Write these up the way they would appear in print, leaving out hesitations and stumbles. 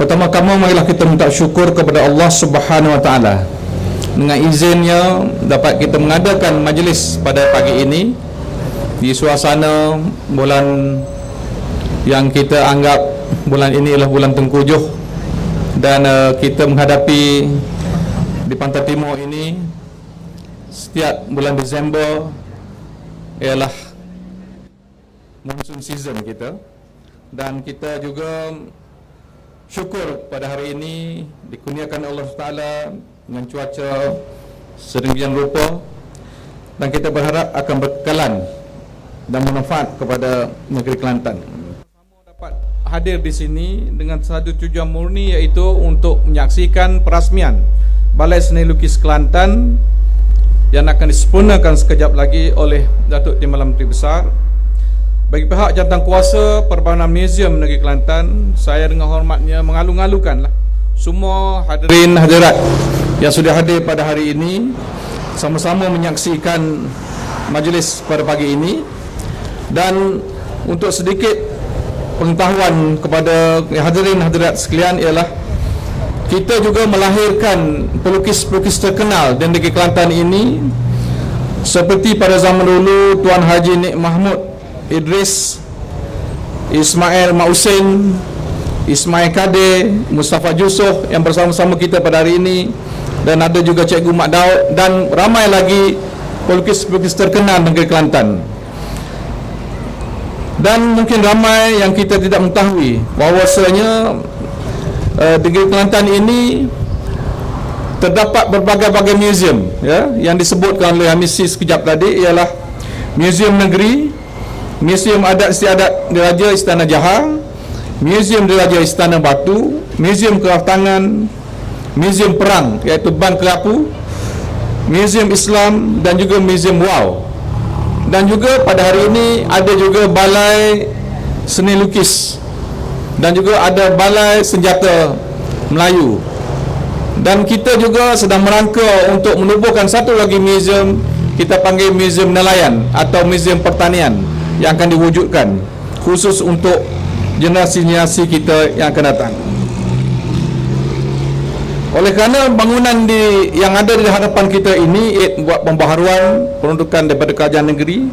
Pertama-tama marilah kita minta syukur kepada Allah Subhanahu Wa Taala. Dengan izinnya dapat kita mengadakan majlis pada pagi ini di suasana bulan yang kita anggap bulan ini adalah bulan Tengkujuh, dan kita menghadapi di Pantai Timur ini setiap bulan Disember ialah monsoon season kita, dan kita juga syukur pada hari ini dikurniakan Allah Taala dengan cuaca sedemikian rupa, dan kita berharap akan berkekalan dan bermanfaat kepada negeri Kelantan. Sama dapat hadir di sini dengan satu tujuan murni, iaitu untuk menyaksikan perasmian Balai Seni Lukis Kelantan yang akan disempurnakan sekejap lagi oleh Datuk Timbalan Menteri Besar. Bagi pihak Jawatankuasa Perbankan Museum Negeri Kelantan, saya dengan hormatnya mengalu-alukan semua hadirin hadirat yang sudah hadir pada hari ini sama-sama menyaksikan majlis pada pagi ini. Dan untuk sedikit pengetahuan kepada hadirin hadirat sekalian ialah kita juga melahirkan pelukis-pelukis terkenal di negeri Kelantan ini, seperti pada zaman dulu Tuan Haji Nik Mahmud Idris, Ismail Mak Husin, Ismail Kadir, Mustafa Yusof yang bersama-sama kita pada hari ini, dan ada juga Cikgu Mak Daud, dan ramai lagi pelukis-pelukis terkenal negeri Kelantan. Dan mungkin ramai yang kita tidak mengetahui bahawasanya negeri Kelantan ini terdapat berbagai-bagai museum, ya, yang disebutkan oleh Hamisi sekejap tadi ialah Museum Negeri, Museum Adat Istiadat Diraja Istana Johor, Museum Diraja Istana Batu, Museum Kraftangan, Museum Perang iaitu Ban Kerapu, Museum Islam, dan juga Museum Wow. Dan juga pada hari ini ada juga Balai Seni Lukis, dan juga ada Balai Senjata Melayu. Dan kita juga sedang merangka untuk menubuhkan satu lagi museum, kita panggil Museum Nelayan atau Museum Pertanian, yang akan diwujudkan khusus untuk generasi-generasi kita yang akan datang. Oleh kerana bangunan yang ada di hadapan kita ini buat pembaharuan peruntukan daripada kerajaan negeri,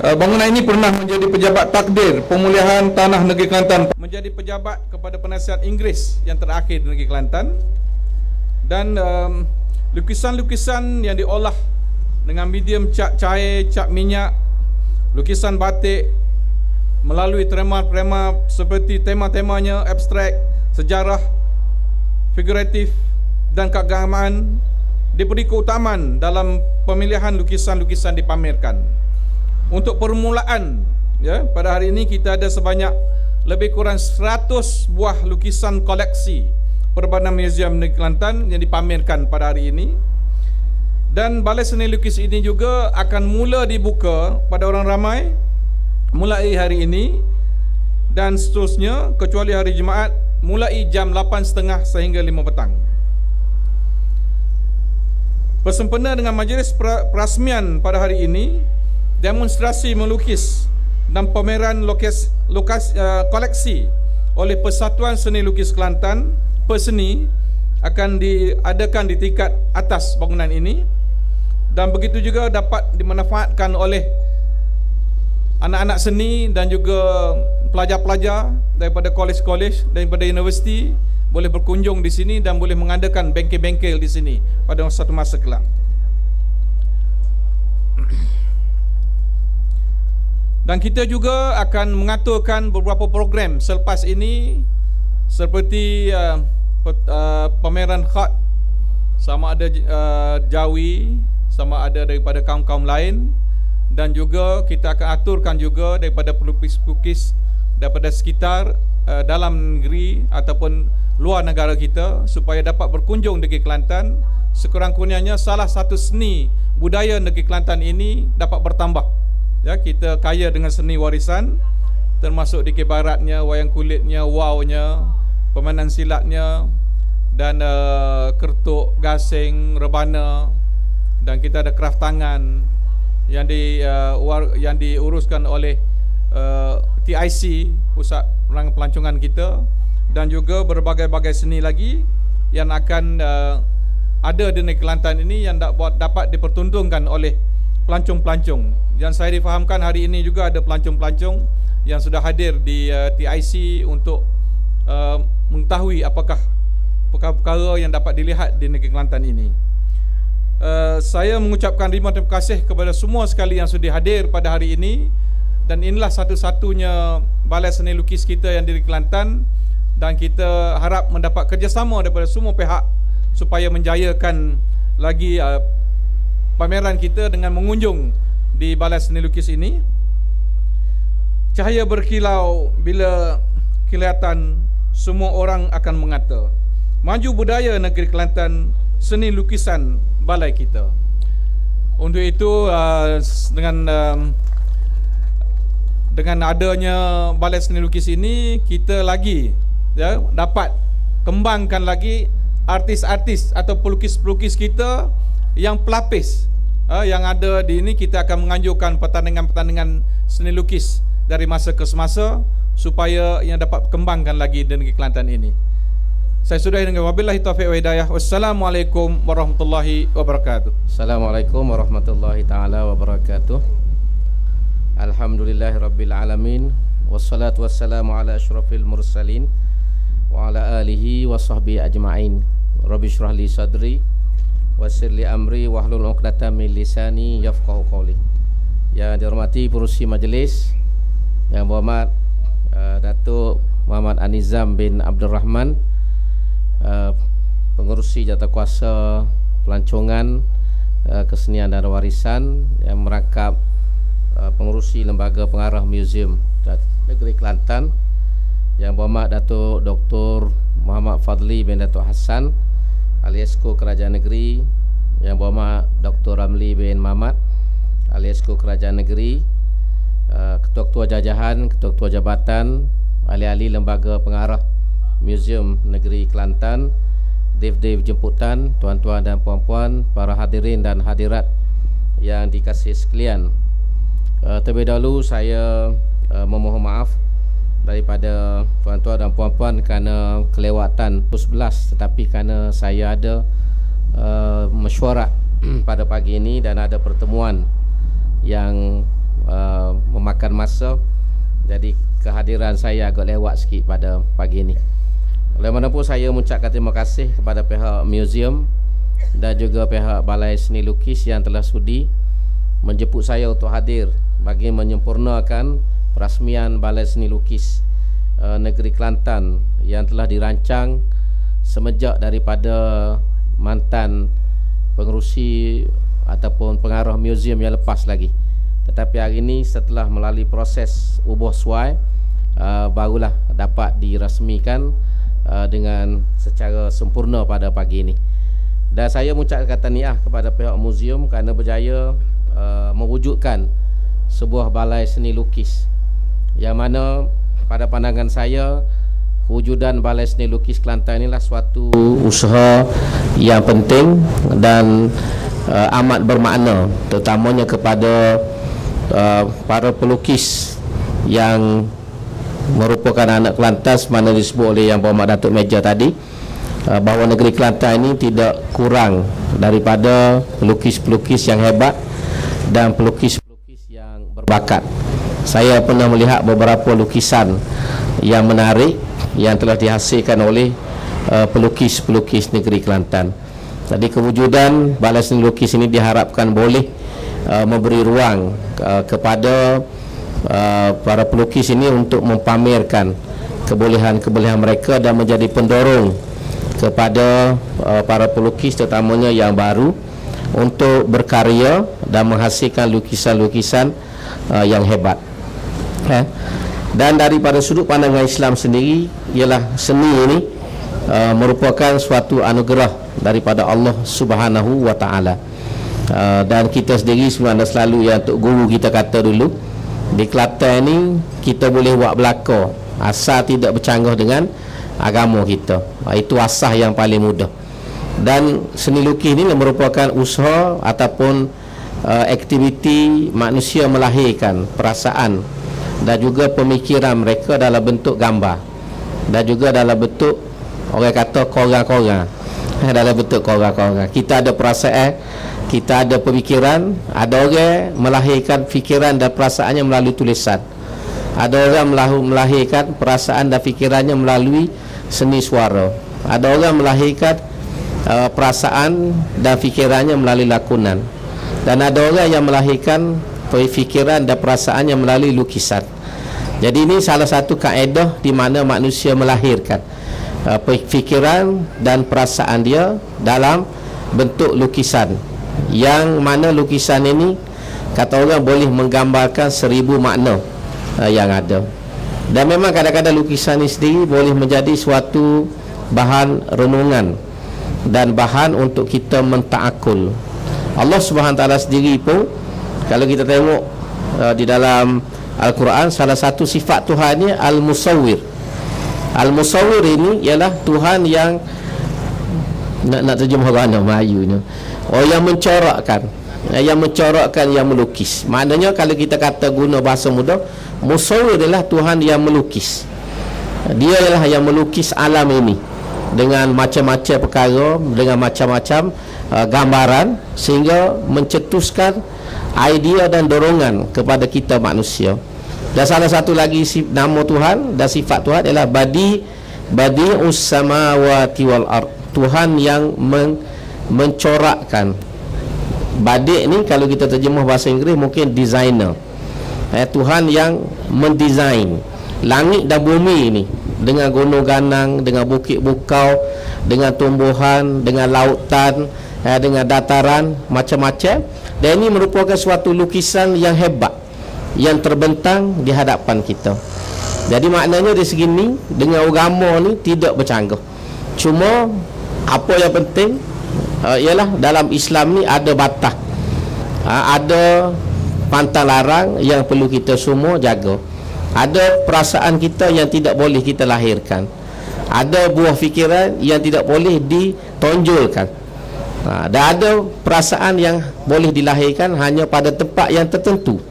bangunan ini pernah menjadi pejabat takdir pemulihan tanah negeri Kelantan, menjadi pejabat kepada penasihat Inggeris yang terakhir di negeri Kelantan, dan lukisan-lukisan yang diolah dengan medium cat cair, cat minyak, lukisan batik melalui tema-tema seperti tema-temanya abstrak, sejarah, figuratif, dan keagamaan diberi keutamaan dalam pemilihan lukisan-lukisan dipamerkan. Untuk permulaan, ya, pada hari ini kita ada sebanyak lebih kurang 100 buah lukisan koleksi Perbankan Museum Negeri Kelantan yang dipamerkan pada hari ini. Dan Balai Seni Lukis ini juga akan mula dibuka pada orang ramai mulai hari ini, dan seterusnya kecuali hari Jumaat mulai jam 8.30 sehingga 5 petang. Bersempena dengan majlis perasmian pada hari ini, demonstrasi melukis dan pameran koleksi oleh Persatuan Seni Lukis Kelantan, Perseni, akan diadakan di tingkat atas bangunan ini, dan begitu juga dapat dimanfaatkan oleh anak-anak seni dan juga pelajar-pelajar daripada kolej-kolej, daripada universiti boleh berkunjung di sini dan boleh mengadakan bengkel-bengkel di sini pada satu masa kelak. Dan kita juga akan mengaturkan beberapa program selepas ini, seperti pameran khat, sama ada Jawi, sama ada daripada kaum-kaum lain, dan juga kita akan aturkan juga daripada pelukis-pelukis daripada sekitar dalam negeri ataupun luar negara kita, supaya dapat berkunjung negeri Kelantan. Sekurang-kurangnya salah satu seni budaya negeri Kelantan ini dapat bertambah. Ya, kita kaya dengan seni warisan, termasuk di Baratnya, wayang kulitnya, wawnya, permainan silatnya, dan kertuk, gasing, rebana, dan kita ada kraft tangan yang diuruskan oleh TIC, Pusat Pelancongan kita, dan juga berbagai-bagai seni lagi yang akan ada di negeri Kelantan ini yang dapat dipertundungkan oleh pelancong-pelancong. Yang saya difahamkan hari ini juga ada pelancong-pelancong yang sudah hadir di TIC untuk mengetahui apakah perkara-perkara yang dapat dilihat di negeri Kelantan ini. Saya mengucapkan terima kasih kepada semua sekali yang sudah hadir pada hari ini, dan inilah satu-satunya balai seni lukis kita yang di Kelantan, dan kita harap mendapat kerjasama daripada semua pihak supaya menjayakan lagi pameran kita dengan mengunjung di balai seni lukis ini. Cahaya berkilau bila kelihatan, semua orang akan mengata, maju budaya negeri Kelantan, seni lukisan balai kita. Untuk itu dengan adanya balai seni lukis ini, kita lagi dapat kembangkan lagi artis-artis atau pelukis-pelukis kita yang pelapis yang ada di ini. Kita akan menganjurkan pertandingan-pertandingan seni lukis dari masa ke semasa supaya yang dapat kembangkan lagi di negeri Kelantan ini. Saya sudahi dengan wabillahi taufiq wa hidayah. Wassalamualaikum warahmatullahi wabarakatuh. Assalamualaikum warahmatullahi taala wabarakatuh. Alhamdulillahirabbil alamin, wassalatu wassalamu ala asyrafil mursalin wa ala alihi wa sahbihi ajma'in. Rabbi shrah li sadri wassir li amri wahlul 'uqdatam min lisani yafqahu qawli. Yang dihormati pengerusi majlis, yang berhormat Datuk Muhammad Anizam bin Abdul Rahman, pengerusi jawatankuasa pelancongan kesenian dan warisan, yang merangkap pengerusi lembaga pengarah muzium negeri Kelantan, yang berhormat Datuk Dr. Muhammad Fadli bin Datuk Hassan, Ahli Esko Kerajaan Negeri, yang berhormat Dr. Ramli bin Mamat, Ahli Esko Kerajaan Negeri, ketua-ketua jajahan, ketua-ketua jabatan, ahli-ahli lembaga pengarah Muzium Negeri Kelantan, dev-dev jemputan, tuan-tuan dan puan-puan, para hadirin dan hadirat yang dikasihi sekalian. Terlebih dahulu saya memohon maaf daripada tuan-tuan dan puan-puan kerana kelewatan pukul 11, tetapi kerana saya ada mesyuarat pada pagi ini dan ada pertemuan yang memakan masa, jadi kehadiran saya agak lewat sikit pada pagi ini. Oleh mana pun saya mengucapkan terima kasih kepada pihak muzium dan juga pihak Balai Seni Lukis yang telah sudi menjemput saya untuk hadir bagi menyempurnakan perasmian Balai Seni Lukis Negeri Kelantan yang telah dirancang semenjak daripada mantan pengerusi ataupun pengarah muzium yang lepas lagi. Tetapi hari ini setelah melalui proses ubah suai, barulah dapat dirasmikan dengan secara sempurna pada pagi ini. Dan saya mengucapkan tahniah kepada pihak muzium kerana berjaya mewujudkan sebuah balai seni lukis, yang mana pada pandangan saya kewujudan Balai Seni Lukis Kelantan inilah suatu usaha yang penting dan amat bermakna, terutamanya kepada para pelukis yang merupakan anak Kelantan, semana disebut oleh Yang Berhormat Datuk Meja tadi, bahawa negeri Kelantan ini tidak kurang daripada pelukis-pelukis yang hebat dan pelukis-pelukis yang berbakat. Saya pernah melihat beberapa lukisan yang menarik yang telah dihasilkan oleh pelukis-pelukis negeri Kelantan. Jadi kewujudan Balai Seni Lukis ini diharapkan boleh memberi ruang kepada para pelukis ini untuk mempamerkan kebolehan-kebolehan mereka dan menjadi pendorong kepada para pelukis terutamanya yang baru untuk berkarya dan menghasilkan lukisan-lukisan yang hebat. Dan daripada sudut pandangan Islam sendiri, ialah seni ini merupakan suatu anugerah daripada Allah Subhanahu wa taala. Dan kita sendiri sebenarnya selalu, yang Tok Guru kita kata dulu, di Kelantan ni kita boleh buat belaka asal tidak bercanggah dengan agama kita. Itu asas yang paling mudah. Dan seni lukis ni merupakan usaha ataupun aktiviti manusia melahirkan perasaan dan juga pemikiran mereka dalam bentuk gambar. dan juga dalam bentuk orang kata korang-korang. Dalam bentuk korang-korang. Kita ada perasaan, kita ada pemikiran. Ada orang melahirkan fikiran dan perasaannya melalui tulisan. Ada orang melahirkan perasaan dan fikirannya melalui seni suara. Ada orang melahirkan perasaan dan fikirannya melalui lakonan. Dan ada orang yang melahirkan fikiran dan perasaannya melalui lukisan. Jadi ini salah satu kaedah di mana manusia melahirkan fikiran dan perasaan dia dalam bentuk lukisan, yang mana lukisan ini kata orang boleh menggambarkan 1000 makna yang ada. Dan memang kadang-kadang lukisan ini sendiri boleh menjadi suatu bahan renungan dan bahan untuk kita menta'akul. Allah Subhanahu Wa Taala sendiri pun, kalau kita tengok di dalam Al-Quran, salah satu sifat Tuhan ni Al-Musawwir. Al-Musawwir ini ialah Tuhan yang nak terjemah orang Melayu ni, yang mencorakkan, yang melukis. Maknanya kalau kita kata guna bahasa mudah, Musawwir adalah Tuhan yang melukis. Dia ialah yang melukis alam ini dengan macam-macam perkara, dengan macam-macam gambaran, sehingga mencetuskan idea dan dorongan kepada kita manusia. Dan salah satu lagi nama Tuhan dan sifat Tuhan adalah Badi'us samawati wal ard. Tuhan yang mencorakkan. Badi' ni kalau kita terjemah bahasa Inggeris mungkin designer. Tuhan yang mendesain langit dan bumi ini, dengan gunung ganang, dengan bukit bukau, dengan tumbuhan, dengan lautan, dengan dataran, macam-macam. Dan ini merupakan suatu lukisan yang hebat, yang terbentang di hadapan kita. Jadi maknanya di segi ni, dengan agama ni tidak bercanggah. Cuma apa yang penting ialah dalam Islam ni ada batas, ada pantang larang yang perlu kita semua jaga. Ada perasaan kita yang tidak boleh kita lahirkan. Ada buah fikiran yang tidak boleh ditonjolkan. Dan ada perasaan yang boleh dilahirkan hanya pada tempat yang tertentu,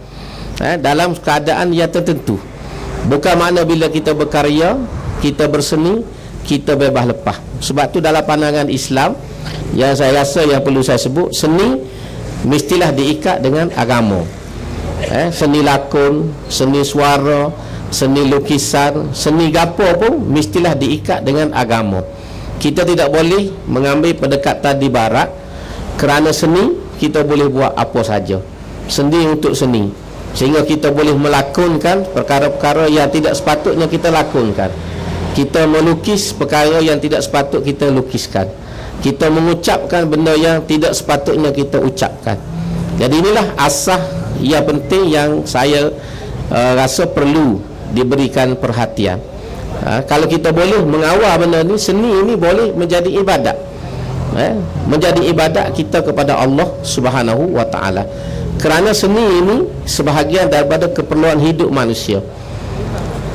dalam keadaan yang tertentu. Bukan makna bila kita berkarya, kita berseni, kita bebas lepas. Sebab tu dalam pandangan Islam, yang saya rasa yang perlu saya sebut, seni mestilah diikat dengan agama. Seni lakon, seni suara, seni lukisan, seni gapo pun mestilah diikat dengan agama. Kita tidak boleh mengambil pendekatan di barat. Kerana seni, kita boleh buat apa saja. Seni untuk seni, sehingga kita boleh melakonkan perkara-perkara yang tidak sepatutnya kita lakonkan. Kita melukis perkara yang tidak sepatut kita lukiskan. Kita mengucapkan benda yang tidak sepatutnya kita ucapkan. Jadi inilah asas yang penting yang saya rasa perlu diberikan perhatian. Kalau kita boleh mengawal benda ni, seni ini boleh menjadi ibadat, menjadi ibadat kita kepada Allah Subhanahu Wa Taala. Kerana seni ini sebahagian daripada keperluan hidup manusia.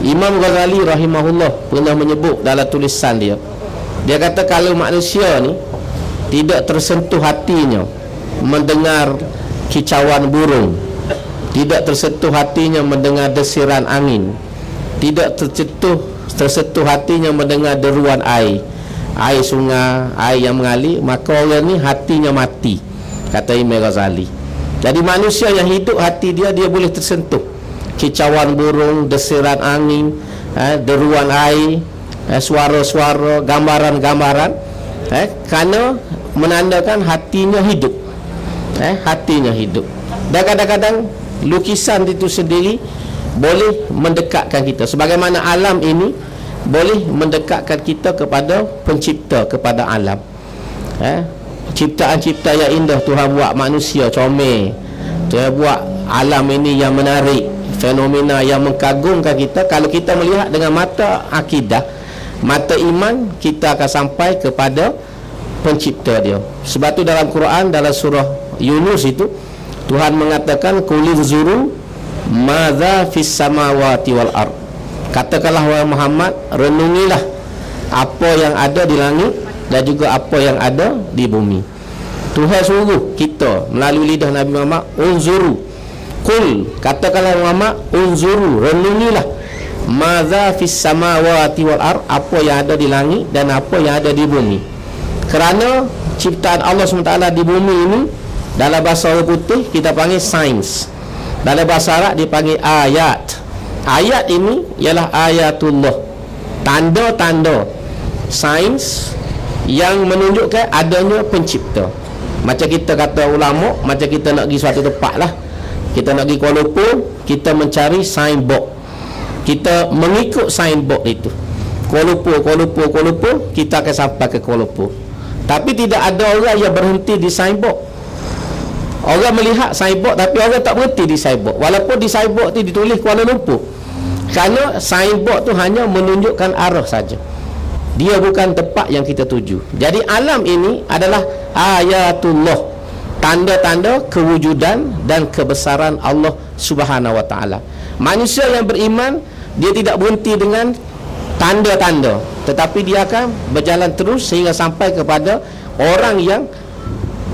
Imam Ghazali rahimahullah pernah menyebut dalam tulisan dia, dia kata kalau manusia ni tidak tersentuh hatinya mendengar kicauan burung, tidak tersentuh hatinya mendengar desiran angin, tidak tersentuh hatinya mendengar deruan air sungai, air yang mengalir, maka orang ni hatinya mati, kata Imam Ghazali. Jadi manusia yang hidup hati dia boleh tersentuh kicauan burung, desiran angin, deruan air, suara-suara, gambaran-gambaran, kerana menandakan hatinya hidup, hatinya hidup. Dan kadang-kadang lukisan itu sendiri boleh mendekatkan kita, sebagaimana alam ini boleh mendekatkan kita kepada pencipta, kepada alam. Ciptaan-ciptaan yang indah Tuhan buat, manusia comel, Tuhan buat alam ini yang menarik, fenomena yang mengkagumkan kita. Kalau kita melihat dengan mata akidah, mata iman, kita akan sampai kepada pencipta dia. Sebab tu dalam Quran, dalam surah Yunus itu, Tuhan mengatakan qul zuru madza fis samawati wal ard. Katakanlah wahai Muhammad, renungilah apa yang ada di langit dan juga apa yang ada di bumi. Tuhan suruh kita melalui lidah Nabi Muhammad, unzuru. Qul, katakanlah Muhammad, unzuru, renungilah madza fis samawati wal ard, apa yang ada di langit dan apa yang ada di bumi. Kerana ciptaan Allah SWT di bumi ini dalam bahasa orang putih kita panggil sains, dalam bahasa Arab dipanggil ayat. Ayat ini ialah ayatullah, tanda-tanda sains yang menunjukkan adanya pencipta. Macam kita kata ulama, macam kita nak pergi suatu tempat lah, kita nak pergi Kuala Lumpur, kita mencari signboard, kita mengikut signboard itu, Kuala Lumpur, kita akan sampai ke Kuala Lumpur. Tapi tidak ada orang yang berhenti di signboard. Orang melihat signboard tapi orang tak berhenti di signboard, walaupun di signboard itu ditulis Kuala Lumpur. Kerana signboard tu hanya menunjukkan arah saja, dia bukan tempat yang kita tuju. Jadi alam ini adalah ayatullah, tanda-tanda kewujudan dan kebesaran Allah Subhanahu wa taala. Manusia yang beriman, dia tidak berhenti dengan tanda-tanda, tetapi dia akan berjalan terus sehingga sampai kepada orang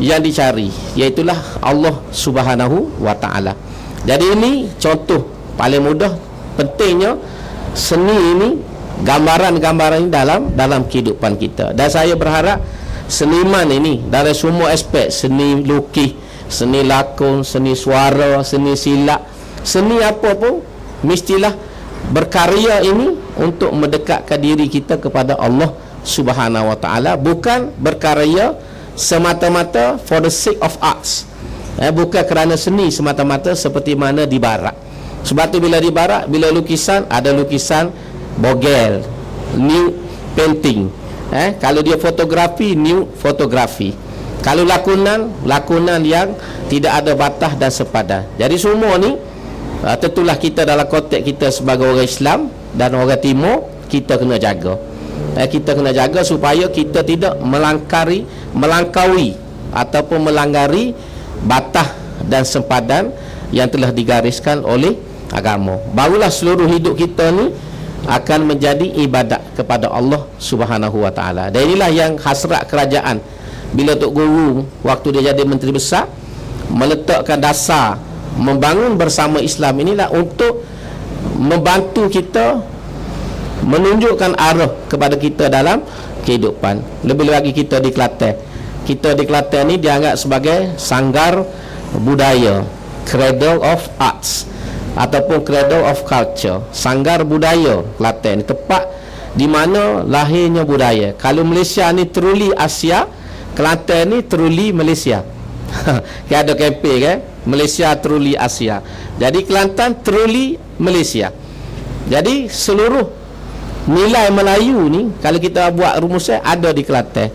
yang dicari, iaitulah Allah Subhanahu wa taala. Jadi ini contoh paling mudah pentingnya seni ini, gambaran-gambaran ini dalam kehidupan kita. Dan saya berharap seniman ini dalam semua aspek, seni lukis, seni lakon, seni suara, seni silat, seni apa pun, mestilah berkarya ini untuk mendekatkan diri kita kepada Allah Subhanahu wa taala, bukan berkarya semata-mata for the sake of arts, bukan kerana seni semata-mata seperti mana di barat. Sebab tu bila di barat, bila lukisan, ada lukisan bogel, new painting, kalau dia fotografi, new fotografi. Kalau lakonan yang tidak ada batas dan sepadan. Jadi semua ni tentulah kita dalam konteks kita sebagai orang Islam dan orang Timur, kita kena jaga. Kita kena jaga supaya kita tidak melangkaui ataupun melanggari batas dan sempadan yang telah digariskan oleh agama. Barulah seluruh hidup kita ni akan menjadi ibadat kepada Allah Subhanahu wa taala. Dan inilah yang hasrat kerajaan bila Tok Guru waktu dia jadi menteri besar meletakkan dasar membangun bersama Islam inilah untuk membantu kita menunjukkan arah kepada kita dalam kehidupan. Lebih lagi kita di Kelantan. Kita di Kelantan ni dianggap sebagai sanggar budaya, cradle of arts ataupun cradle of culture. Sanggar budaya Kelantan ni tempat di mana lahirnya budaya. Kalau Malaysia ni truly Asia, Kelantan ni truly Malaysia. Kan ada kempen kan, Malaysia truly Asia. Jadi Kelantan truly Malaysia. Jadi seluruh nilai Melayu ni kalau kita buat rumusan ada di Kelantan.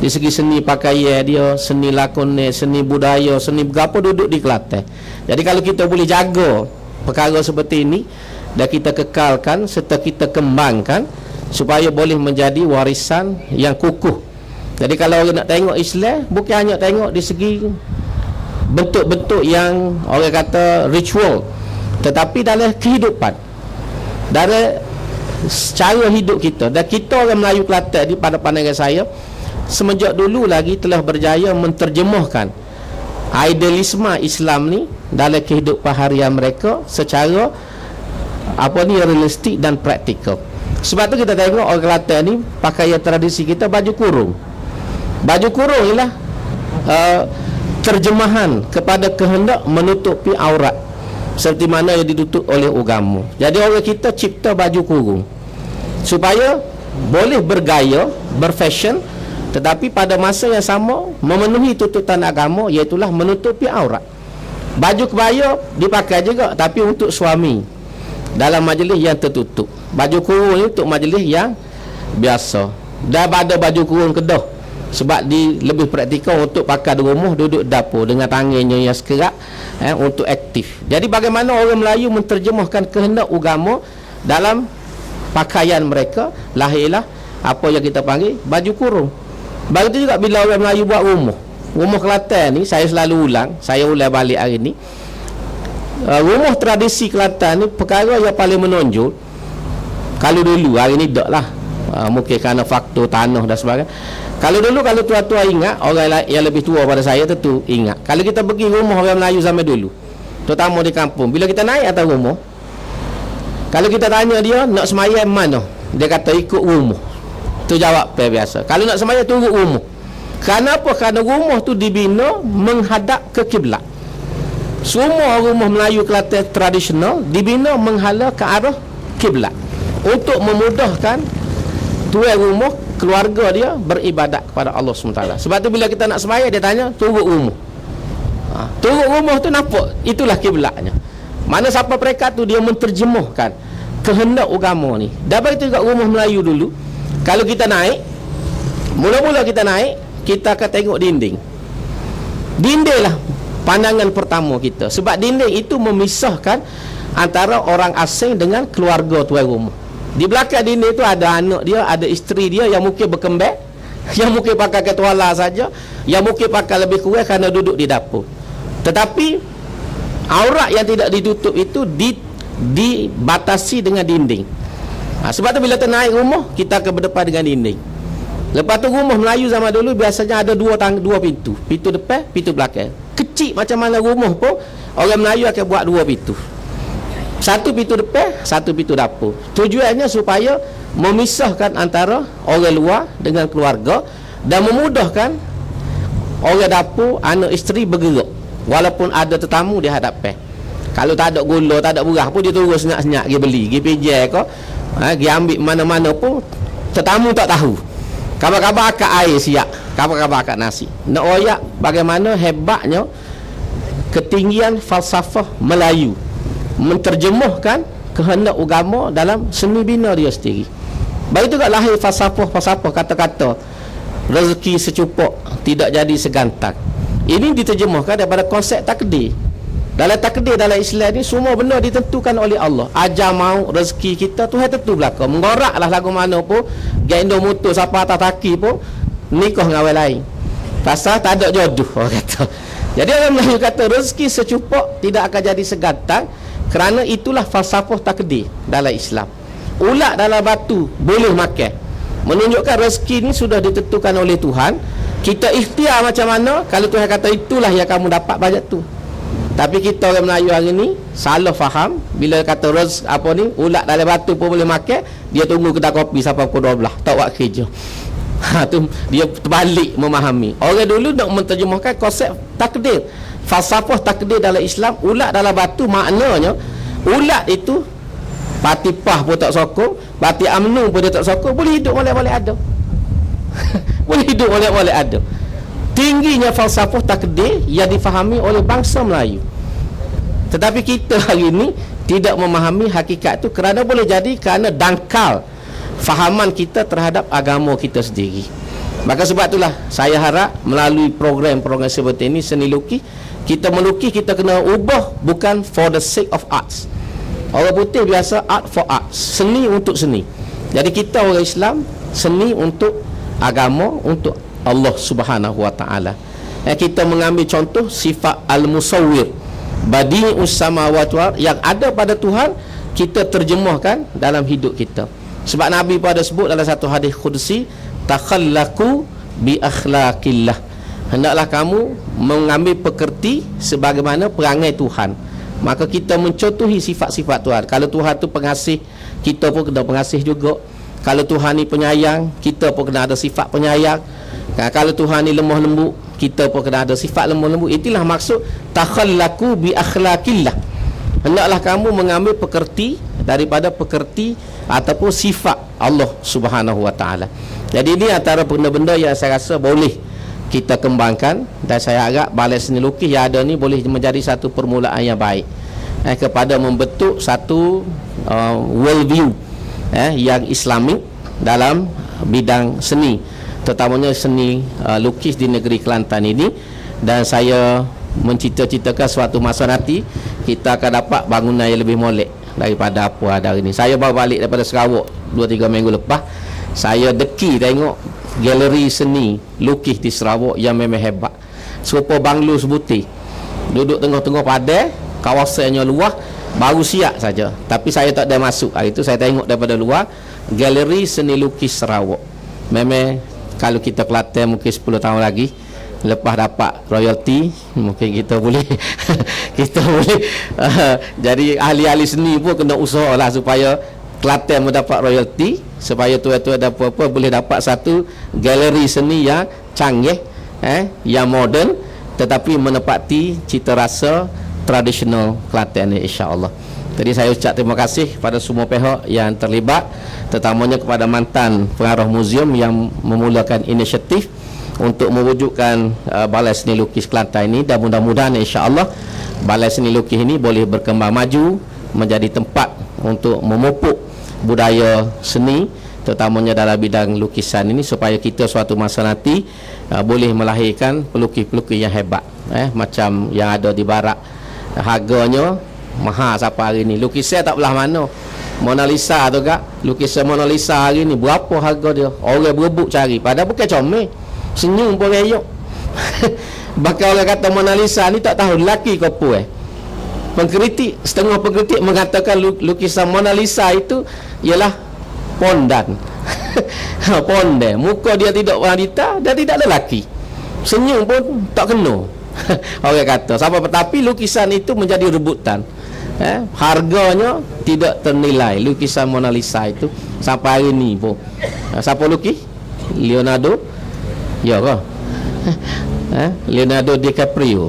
Di segi seni pakaian dia, seni lakon, seni budaya, seni berapa duduk di Kelantan. Jadi kalau kita boleh jaga perkara seperti ini dan kita kekalkan serta kita kembangkan supaya boleh menjadi warisan yang kukuh. Jadi kalau orang nak tengok Islam, bukan hanya tengok di segi bentuk-bentuk yang orang kata ritual, tetapi dalam kehidupan, dalam cara hidup kita. Dan kita orang Melayu Kelantan ni pada pandangan saya semenjak dulu lagi telah berjaya menterjemahkan idealisme Islam ni dalam kehidupan harian mereka secara realistik dan praktikal. Sebab tu kita tengok orang Kelantan ni pakaian tradisi kita baju kurung. Baju kurung ialah terjemahan kepada kehendak menutupi aurat seperti mana yang ditutup oleh agama. Jadi orang kita cipta baju kurung supaya boleh bergaya, berfashion, tetapi pada masa yang sama memenuhi tuntutan agama, iaitulah menutupi aurat. Baju kebaya dipakai juga tapi untuk suami dalam majlis yang tertutup. Baju kurung ni untuk majlis yang biasa. Dan ada baju kurung kedah sebab lebih praktikal untuk pakai di rumah, duduk dapur dengan tangannya yang sekerak untuk aktif. Jadi bagaimana orang Melayu menterjemahkan kehendak agama dalam pakaian mereka, lahirlah apa yang kita panggil baju kurung. Begitu juga bila orang Melayu buat rumah Kelantan ni, saya selalu ulang balik hari ni, rumah tradisi Kelantan ni perkara yang paling menonjol. Kalau dulu, hari ni tak lah, mungkin kerana faktor tanah dan sebagainya. Kalau dulu, kalau tua-tua ingat, orang yang lebih tua pada saya tentu ingat, kalau kita pergi rumah orang Melayu zaman dulu, terutama di kampung, bila kita naik atas rumah, Kalau kita tanya dia nak sembahyang mana, dia kata ikut rumah. Tu jawab biasa. Kalau nak sembahyang turut rumah. Kenapa? Kerana rumah tu dibina menghadap ke kiblat. Semua rumah Melayu Kelantan tradisional dibina menghala ke arah kiblat untuk memudahkan tuan rumah, keluarga dia beribadat kepada Allah SWT. Sebab tu bila kita nak sembahyang, dia tanya turut rumah. Turut rumah tu nampak itulah kiblatnya. Mana siapa mereka tu dia menterjemahkan kehendak agama ni. Dan begitu juga rumah Melayu dulu. Kalau kita naik, mula-mula kita naik, kita akan tengok dinding. Dinding lah pandangan pertama kita. Sebab dinding itu memisahkan antara orang asing dengan keluarga tuan rumah. Di belakang dinding itu ada anak dia, ada isteri dia yang mungkin berkembang, yang mungkin pakai ketuala saja, yang mungkin pakai lebih kurang kerana duduk di dapur. Tetapi aurat yang tidak ditutup itu dibatasi dengan dinding. Sebab tu bila kita naik rumah, kita akan berdepan dengan dinding. Lepas tu rumah Melayu zaman dulu biasanya ada dua pintu. Pintu depan, pintu belakang. Kecil macam mana rumah pun, orang Melayu akan buat dua pintu. Satu pintu depan, satu pintu dapur. Tujuannya supaya memisahkan antara orang luar dengan keluarga dan memudahkan orang dapur, anak isteri bergerak walaupun ada tetamu di hadapan. Kalau tak ada gula, tak ada beras pun dia terus senyap-senyap pergi beli, pergi pinjam ke, pergi ambil mana-mana pun tetamu tak tahu. Kabar-kabar akak air siap, kabar-kabar akak nasi. Nak royak bagaimana hebatnya ketinggian falsafah Melayu menterjemahkan kehendak agama dalam seni bina dia sendiri. Begitu juga lahir falsafah kata-kata rezeki secupak tidak jadi segantang. Ini diterjemahkan daripada konsep takdir. Dalam takdir dalam Islam ni semua benda ditentukan oleh Allah. Ajar mau rezeki kita Tuhan tentu belaka. Mengoraklah lagu mana pun, gendo motor siapa atas taki pun nikah dengan orang lain. Pasal tak ada jodoh orang kata. Jadi orang Melayu kata rezeki secupak tidak akan jadi segantang kerana itulah falsafah takdir dalam Islam. Ulat dalam batu boleh makan. Menunjukkan rezeki ni sudah ditentukan oleh Tuhan. Kita ikhtiar macam mana, kalau Tuhan kata itulah yang kamu dapat bajet tu. Tapi kita orang Melayu hari ni salah faham bila kata ulat dalam batu pun boleh makan, dia tunggu kedai kopi sampai pukul 12 tak buat kerja. Tu dia terbalik memahami. Orang dulu nak menterjemahkan konsep takdir, falsafah takdir dalam Islam. Ulat dalam batu maknanya ulat itu bati pah pun tak sokong, bati amnu pun dia tak sokong, boleh hidup boleh-boleh ada. Boleh hidup boleh-boleh ada. Tingginya falsafah takdir yang difahami oleh bangsa Melayu. Tetapi kita hari ini tidak memahami hakikat itu kerana boleh jadi kerana dangkal fahaman kita terhadap agama kita sendiri. Maka sebab itulah saya harap melalui program-program seperti ini, seni lukis, kita melukis kita kena ubah bukan for the sake of arts. Orang putih biasa art for arts, seni untuk seni. Jadi kita orang Islam seni untuk agama, untuk Allah Subhanahu wa taala. Kita mengambil contoh sifat al-musawwir, badi'us samawati wal yang ada pada Tuhan, kita terjemahkan dalam hidup kita. Sebab Nabi pada sebut dalam satu hadis qudsi, takhallaqu bi akhlaqillah. Hendaklah kamu mengambil pekerti sebagaimana perangai Tuhan. Maka kita mencontohi sifat-sifat Tuhan. Kalau Tuhan tu pengasih, kita pun kena pengasih juga. Kalau Tuhan ni penyayang, kita pun kena ada sifat penyayang. Kalau Tuhan ni lemah lembut, kita pun kena ada sifat lemah lembut. Itulah maksud takhallaqu bi akhlaqillah. Hendaklah kamu mengambil pekerti daripada pekerti ataupun sifat Allah Subhanahu wa taala. Jadi ini antara benda-benda yang saya rasa boleh kita kembangkan, dan saya harap balai seni lukis yang ada ni boleh menjadi satu permulaan yang baik kepada membentuk satu world view yang Islamik dalam bidang seni, terutamanya seni lukis di negeri Kelantan ini. Dan saya mencita-citakan suatu masa nanti kita akan dapat bangunan yang lebih molek daripada apa ada hari ini. Saya baru balik daripada Sarawak 2-3 minggu lepas. Saya deki tengok galeri seni lukis di Sarawak yang memang hebat. Serupa banglo sebutir, duduk tengah-tengah padang, kawasannya luas, baru siap saja. Tapi saya tak ada masuk. Hari itu saya tengok daripada luar galeri seni lukis Sarawak. Memang kalau kita Kelantan mungkin 10 tahun lagi lepas dapat royalty mungkin kita boleh kita boleh jadi ahli-ahli seni pun kena usahalah supaya Kelantan mendapat royalty, supaya tuan-tuan ada apa-apa boleh dapat satu galeri seni yang canggih, yang moden, tetapi menepati cita rasa tradisional Kelantan ni, insya-Allah. Jadi saya ucap terima kasih pada semua pihak yang terlibat, terutamanya kepada mantan pengarah muzium yang memulakan inisiatif untuk mewujudkan Balai Seni Lukis Kelantan ini, dan mudah-mudahan insya-Allah Balai Seni Lukis ini boleh berkembang maju menjadi tempat untuk memupuk budaya seni, terutamanya dalam bidang lukisan ini, supaya kita suatu masa nanti boleh melahirkan pelukis-pelukis yang hebat, macam yang ada di barat. Harganya mahal sampai hari ni. Lukisan tak belah mana. Mona Lisa tu kak, lukisan Mona Lisa hari ni berapa harga dia? Orang berebut cari, padahal bukan comel, senyum pun reyok. Bahkan orang kata Mona Lisa ni tak tahu lelaki ke apa. Pengkritik, setengah pengkritik mengatakan lukisan Mona Lisa itu ialah pondan. Pondan, muka dia tidak wanita dan tidak lelaki, senyum pun tak kena. Orang kata siapa, tapi lukisan itu menjadi rebutan. Harganya tidak ternilai. Lukisan Mona Lisa itu sampai hari ni pun. Siapa lukis? Leonardo. Ya ke? Leonardo DiCaprio.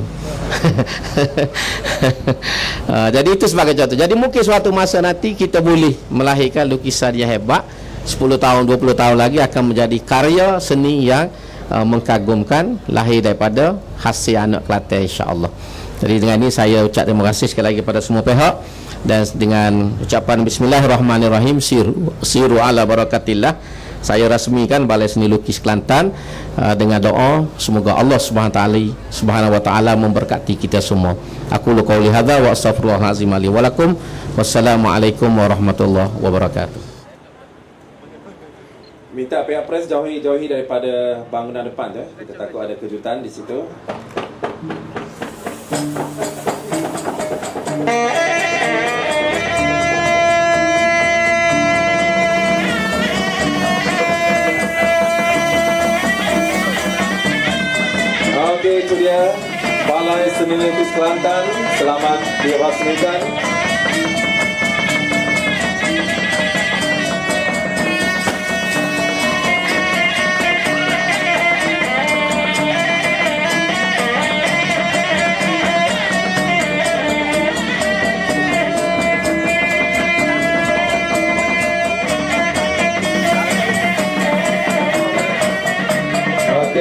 Jadi itu sebagai contoh. Jadi mungkin suatu masa nanti kita boleh melahirkan lukisan yang hebat. 10 tahun, 20 tahun lagi akan menjadi karya seni yang mengkagumkan, lahir daripada hasil anak Kelantan, insya-Allah. Jadi dengan ini saya ucap terima kasih sekali lagi kepada semua pihak, dan dengan ucapan bismillahirrahmanirrahim, siru ala barakatillah, saya rasmikan Balai Seni Lukis Kelantan dengan doa semoga Allah Subhanahu wa taala memberkati kita semua. Aku qauli hadza wa astaghfirullahalazim li wa lakum. Wassalamualaikum warahmatullahi wabarakatuh. Minta pihak pres jauhi daripada bangunan depan tu. Kita takut ada kejutan di situ. Okey, itu dia Balai Seni Lukis Kelantan. Selamat dirasmikan.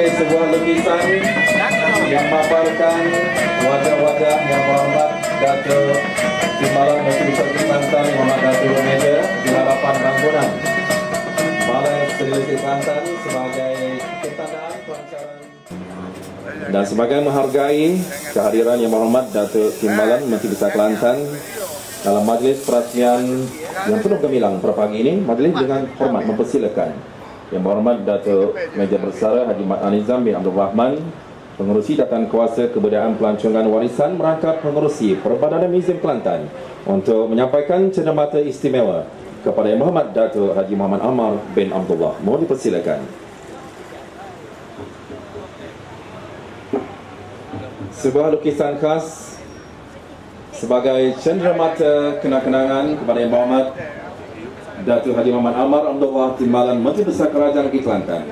Sebuah lukisan yang memaparkan wajah-wajah yang berhormat Datuk Timbalan Menteri Besar Kelantan Muhammad Datuk Meja di hadapan bangunan Balai Seni Lukis Kelantan sebagai ketandaan kelancaran dan sebagai menghargai kehadiran yang berhormat Datuk Timbalan Menteri Besar Kelantan dalam majlis perasmian yang penuh gemilang pada pagi ini. Majlis dengan hormat mempersilakan Yang Berhormat Datuk Meja Bersara Haji Mat Anizam bin Abdul Rahman, Pengerusi Jabatan Kuasa Kebudayaan Pelancongan Warisan, merangkap pengerusi Perbadanan Muzium Kelantan untuk menyampaikan cenderamata istimewa kepada Yang Berhormat Datuk Haji Muhammad Ammar bin Abdullah. Mohon dipersilakan. Sebuah lukisan khas sebagai cenderamata kenang-kenangan kepada Yang Berhormat Datuk Haji Muhammad Ammar Abdullah Timbalan Menteri Besar Kerajaan Negeri Kelantan.